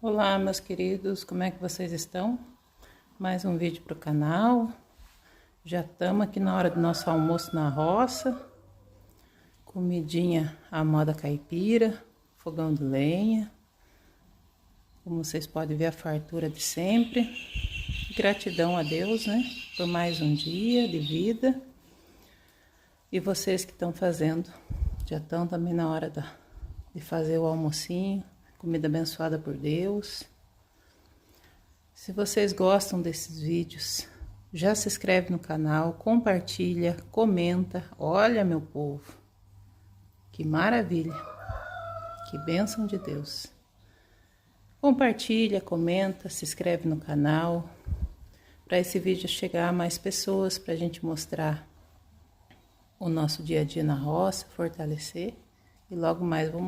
Olá, meus queridos, como é que vocês estão? Mais um vídeo para o canal. Já estamos aqui na hora do nosso almoço na roça. Comidinha à moda caipira, fogão de lenha. Como vocês podem ver, a fartura de sempre. Gratidão a Deus, né? Por mais um dia de vida. E vocês que estão fazendo, já estão também na hora de fazer o almocinho. Comida abençoada por Deus. Se vocês gostam desses vídeos, já se inscreve no canal, compartilha, comenta. Olha, meu povo, que maravilha, que bênção de Deus. Compartilha, comenta, se inscreve no canal, para esse vídeo chegar a mais pessoas, para a gente mostrar o nosso dia a dia na roça, fortalecer. E logo mais vamos